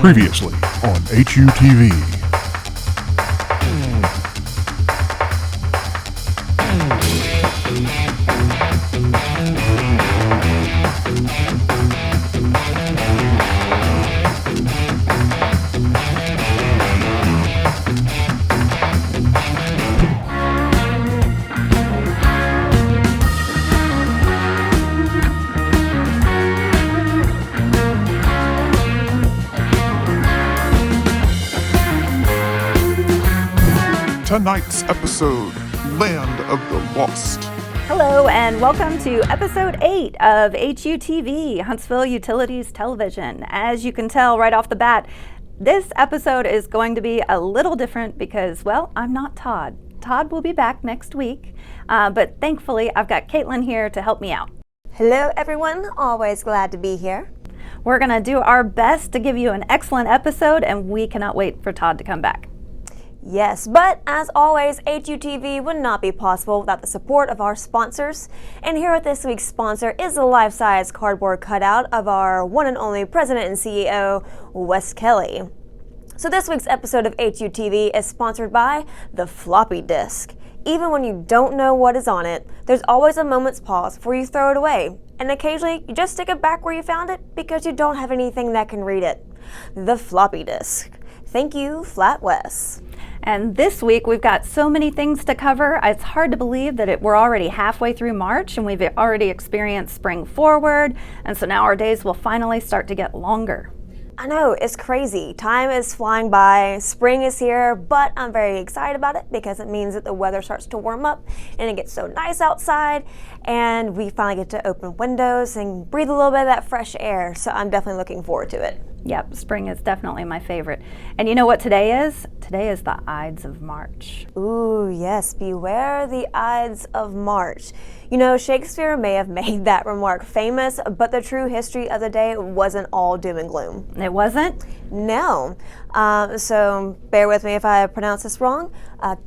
Previously on HUTV. Tonight's episode, Land of the Lost. Hello and welcome to episode 8 of HUTV, Huntsville Utilities Television. As you can tell right off the bat, this episode is going to be a little different because, well, I'm not Todd. Todd will be back next week, but thankfully I've got Caitlin here to help me out. Hello everyone, always glad to be here. We're going to do our best to give you an excellent episode, and we cannot wait for Todd to come back. Yes, but as always, HUTV would not be possible without the support of our sponsors. And here with this week's sponsor is a life-size cardboard cutout of our one and only president and CEO, Wes Kelly. So this week's episode of HUTV is sponsored by the floppy disk. Even when you don't know what is on it, there's always a moment's pause before you throw it away. And occasionally, you just stick it back where you found it because you don't have anything that can read it. The floppy disk. Thank you, Flat Wes. And this week we've got so many things to cover. It's hard to believe that we're already halfway through March and we've already experienced spring forward. And so now our days will finally start to get longer. I know, it's crazy. Time is flying by, spring is here, but I'm very excited about it because it means that the weather starts to warm up and it gets so nice outside and we finally get to open windows and breathe a little bit of that fresh air. So I'm definitely looking forward to it. Yep, spring is definitely my favorite. And you know what today is? Today is the Ides of March. Ooh, yes, beware the Ides of March. You know, Shakespeare may have made that remark famous, but the true history of the day wasn't all doom and gloom. It wasn't? No. So bear with me if I pronounce this wrong.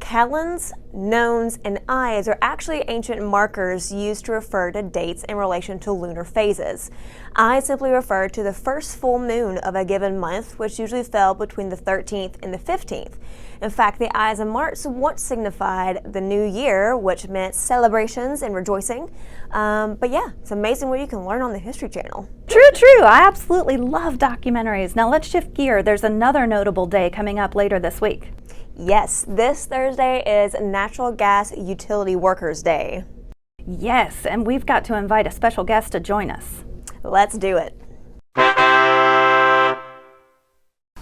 Calends, nones, and ides are actually ancient markers used to refer to dates in relation to lunar phases. Ides simply refer to the first full moon of a given month, which usually fell between the 13th and the 15th. In fact, the Ides of March once signified the new year, which meant celebrations and rejoicing. But yeah, it's amazing what you can learn on the History Channel. True. I absolutely love documentaries. Now let's shift gear. There's another notable day coming up later this week. Yes, this Thursday is Natural Gas Utility Workers Day. Yes, and we've got to invite a special guest to join us. Let's do it.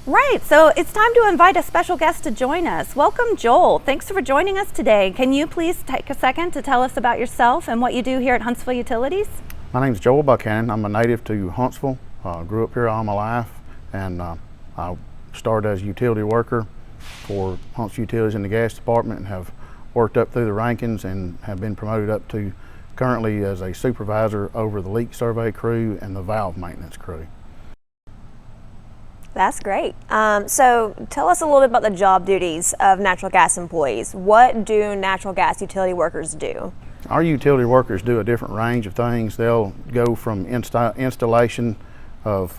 Right, so it's time to invite a special guest to join us. Welcome, Joel. Thanks for joining us today. Can you please take a second to tell us about yourself and what you do here at Huntsville Utilities? My name is Joel Buchanan. I'm a native to Huntsville. Grew up here all my life, and I started as a utility worker for Huntsville Utilities in the gas department and have worked up through the rankings and have been promoted up to currently as a supervisor over the leak survey crew and the valve maintenance crew. That's great. So tell us a little bit about the job duties of natural gas employees. What do natural gas utility workers do? Our utility workers do a different range of things. They'll go from installation of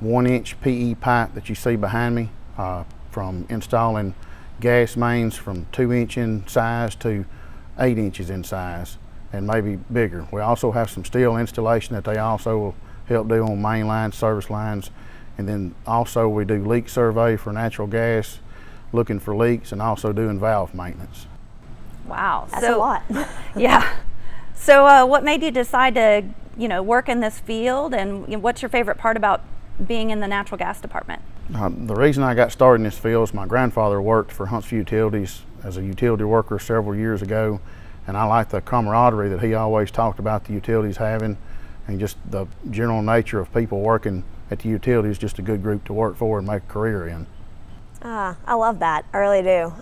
1-inch PE pipe that you see behind me, from installing gas mains from 2-inch in size to 8 inches in size and maybe bigger. We also have some steel installation that they also will help do on main lines, service lines. And then also we do leak survey for natural gas, looking for leaks, and also doing valve maintenance. Wow, that's a lot. Yeah. So what made you decide to, work in this field, and what's your favorite part about being in the natural gas department? The reason I got started in this field is my grandfather worked for Huntsville Utilities as a utility worker several years ago, and I like the camaraderie that he always talked about the utilities having, and just the general nature of people working at the utility is just a good group to work for and make a career in. I love that, I really do.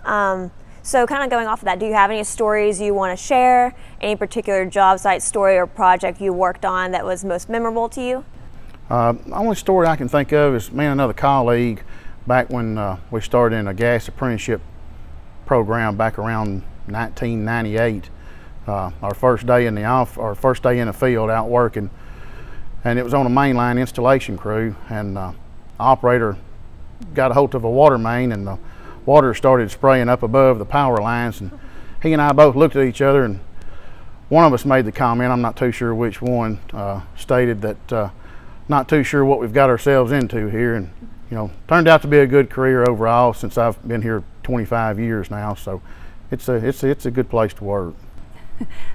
So kind of going off of that, do you have any stories you want to share? Any particular job site story or project you worked on that was most memorable to you? The only story I can think of is me and another colleague back when we started in a gas apprenticeship program back around 1998. Our first day in the field out working, and it was on a mainline installation crew, and operator got a hold of a water main, and the water started spraying up above the power lines, and he and I both looked at each other, and one of us made the comment, I'm not too sure which one, stated that not too sure what we've got ourselves into here, and turned out to be a good career overall since I've been here 25 years now, so it's a good place to work.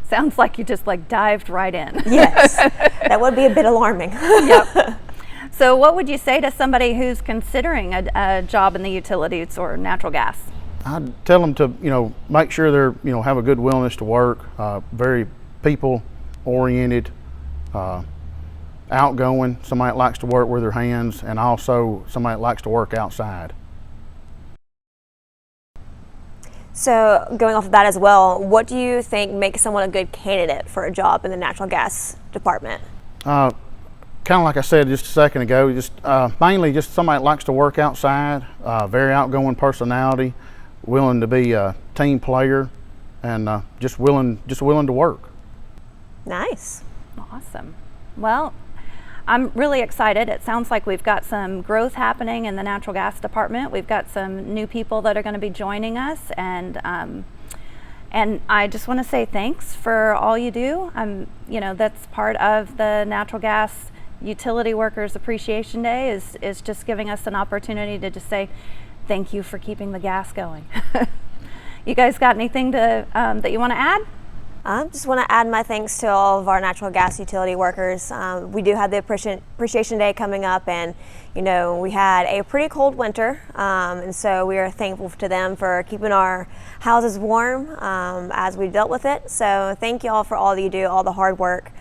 Sounds like you just dived right in. Yes, that would be a bit alarming. Yep. So what would you say to somebody who's considering a job in the utilities or natural gas? I'd tell them to, make sure they're, have a good willingness to work, very people oriented, outgoing, somebody that likes to work with their hands, and also somebody that likes to work outside. So going off of that as well, what do you think makes someone a good candidate for a job in the natural gas department? Kind of like I said just a second ago, just mainly just somebody that likes to work outside, very outgoing personality, willing to be a team player, and just willing to work. Nice. Awesome. Well, I'm really excited. It sounds like we've got some growth happening in the natural gas department. We've got some new people that are going to be joining us, and I just want to say thanks for all you do. That's part of the Natural Gas Utility Workers Appreciation Day is just giving us an opportunity to just say thank you for keeping the gas going. You guys got anything to that you want to add? I just want to add my thanks to all of our natural gas utility workers. We do have the Appreciation Day coming up, and we had a pretty cold winter, and so we are thankful to them for keeping our houses warm as we dealt with it. So thank you all for all that you do, all the hard work.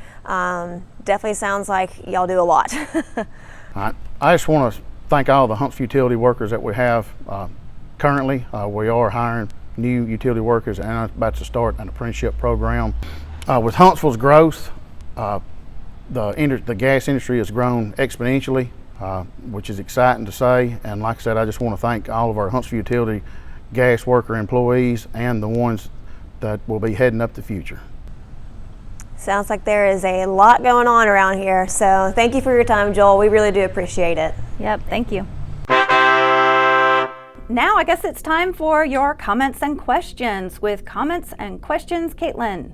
Definitely sounds like y'all do a lot. I just want to thank all the Huntsville utility workers that we have currently. We are hiring new utility workers, and I'm about to start an apprenticeship program. With Huntsville's growth, the gas industry has grown exponentially, which is exciting to say. And like I said, I just want to thank all of our Huntsville utility gas worker employees and the ones that will be heading up the future. Sounds like there is a lot going on around here, so thank you for your time, Joel. We really do appreciate it. Yep, thank you. Now I guess it's time for your comments and questions. With comments and questions, Caitlin.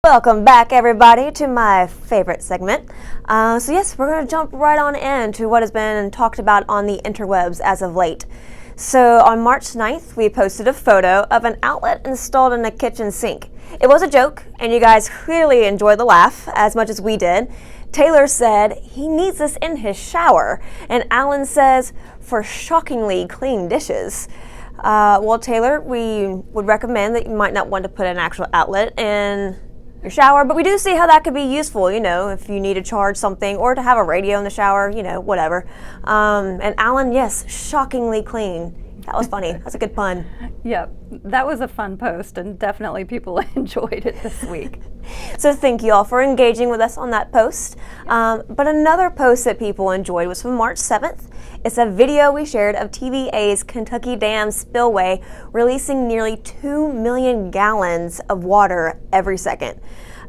Welcome back, everybody, to my favorite segment. So yes, we're going to jump right on into what has been talked about on the interwebs as of late. So on March 9th, we posted a photo of an outlet installed in a kitchen sink. It was a joke, and you guys clearly enjoyed the laugh as much as we did. Taylor said he needs this in his shower, and Alan says for shockingly clean dishes. Well, Taylor, we would recommend that you might not want to put an actual outlet in your shower, but we do see how that could be useful, if you need to charge something or to have a radio in the shower, whatever. And Alan, yes, shockingly clean. That was funny. That's a good pun. Yep, that was a fun post, and definitely people enjoyed it this week. So thank you all for engaging with us on that post. But another post that people enjoyed was from March 7th. It's a video we shared of TVA's Kentucky Dam spillway releasing nearly 2 million gallons of water every second.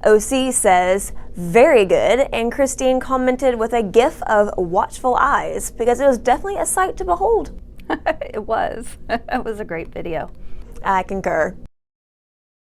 OC says, very good, and Christine commented with a gif of watchful eyes because it was definitely a sight to behold. It was. It was a great video. I concur.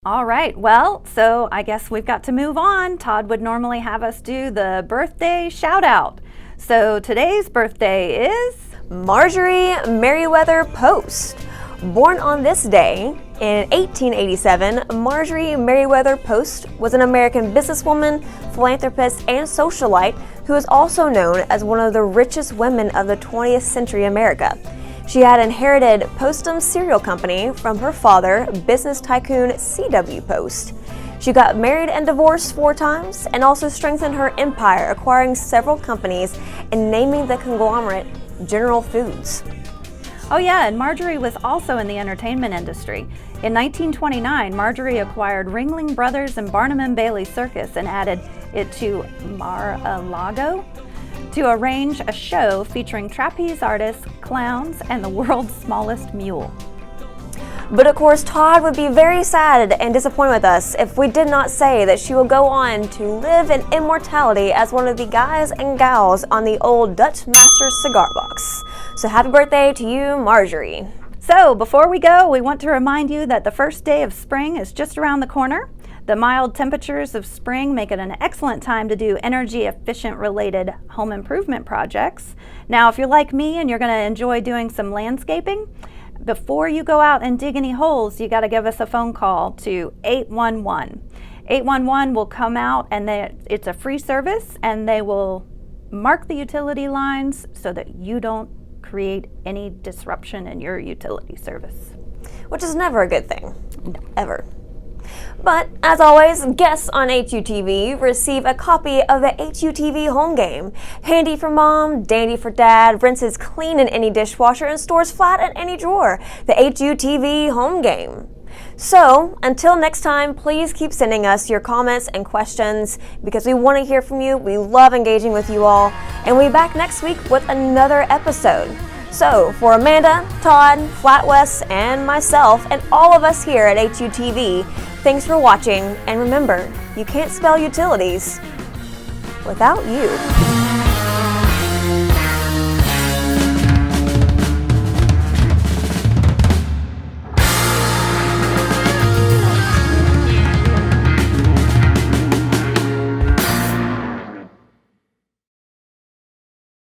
All right, well, so I guess we've got to move on. Todd would normally have us do the birthday shout out. So today's birthday is Marjorie Merriweather Post. Born on this day in 1887, Marjorie Merriweather Post was an American businesswoman, philanthropist, and socialite who is also known as one of the richest women of the 20th century America. She had inherited Postum's cereal company from her father, business tycoon C.W. Post. She got married and divorced 4 times and also strengthened her empire, acquiring several companies and naming the conglomerate General Foods. Oh yeah, and Marjorie was also in the entertainment industry. In 1929, Marjorie acquired Ringling Brothers and Barnum and Bailey Circus and added it to Mar-a-Lago to arrange a show featuring trapeze artists, clowns, and the world's smallest mule. But of course, Todd would be very sad and disappointed with us if we did not say that she will go on to live in immortality as one of the guys and gals on the old Dutch Masters cigar box. So happy birthday to you, Marjorie. So before we go, we want to remind you that the first day of spring is just around the corner. The mild temperatures of spring make it an excellent time to do energy efficient related home improvement projects. Now, if you're like me and you're going to enjoy doing some landscaping, before you go out and dig any holes, you got to give us a phone call to 811. 811 will come out, and it's a free service, and they will mark the utility lines so that you don't create any disruption in your utility service. Which is never a good thing. No. Ever. But, as always, guests on HUTV receive a copy of the HUTV home game. Handy for mom, dandy for dad, rinses clean in any dishwasher, and stores flat in any drawer. The HUTV home game. So, until next time, please keep sending us your comments and questions because we want to hear from you. We love engaging with you all. And we'll be back next week with another episode. So, for Amanda, Todd, Flat West, and myself, and all of us here at HUTV, thanks for watching, and remember, you can't spell utilities without you.